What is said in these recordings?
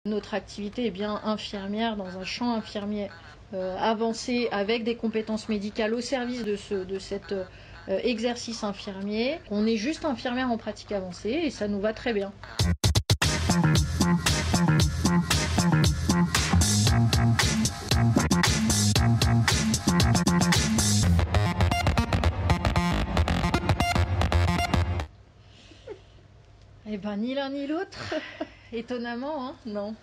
Notre activité est bien infirmière dans un champ infirmier avancé avec des compétences médicales au service de cet exercice infirmier. On est juste infirmière en pratique avancée et ça nous va très bien. Eh ben, ni l'un ni l'autre, étonnamment, hein, non.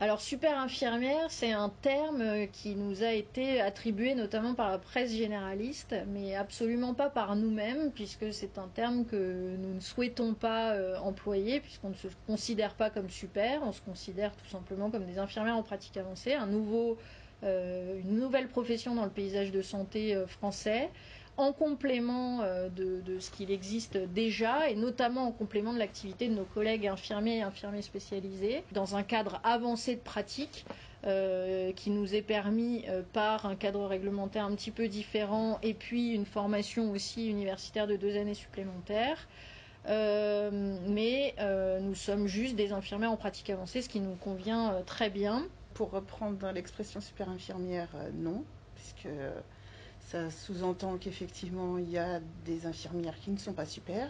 Alors, super infirmière, c'est un terme qui nous a été attribué notamment par la presse généraliste, mais absolument pas par nous-mêmes, puisque c'est un terme que nous ne souhaitons pas employer, puisqu'on ne se considère pas comme super, on se considère tout simplement comme des infirmières en pratique avancée, une nouvelle profession dans le paysage de santé français, en complément de ce qu'il existe déjà, et notamment en complément de l'activité de nos collègues infirmiers et infirmiers spécialisés, dans un cadre avancé de pratique qui nous est permis par un cadre réglementaire un petit peu différent, et puis une formation aussi universitaire de 2 années supplémentaires. Mais nous sommes juste des infirmières en pratique avancée, ce qui nous convient très bien. Pour reprendre l'expression super infirmière, non, puisque ça sous-entend qu'effectivement il y a des infirmières qui ne sont pas super.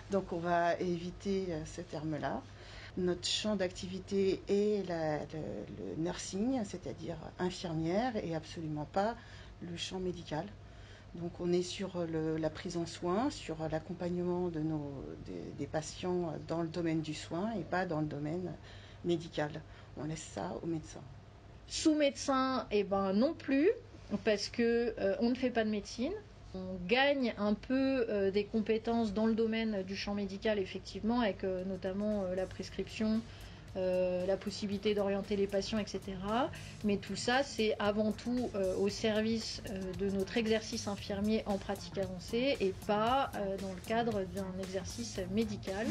Donc on va éviter ce terme-là. Notre champ d'activité est le nursing, c'est-à-dire infirmière, et absolument pas le champ médical. Donc on est sur la prise en soin, sur l'accompagnement des patients dans le domaine du soin et pas dans le domaine médical. On laisse ça aux médecins. Sous médecin, eh ben non plus, parce que on ne fait pas de médecine. On gagne un peu des compétences dans le domaine du champ médical, effectivement, avec notamment la prescription, la possibilité d'orienter les patients, etc. Mais tout ça, c'est avant tout au service de notre exercice infirmier en pratique avancée et pas dans le cadre d'un exercice médical.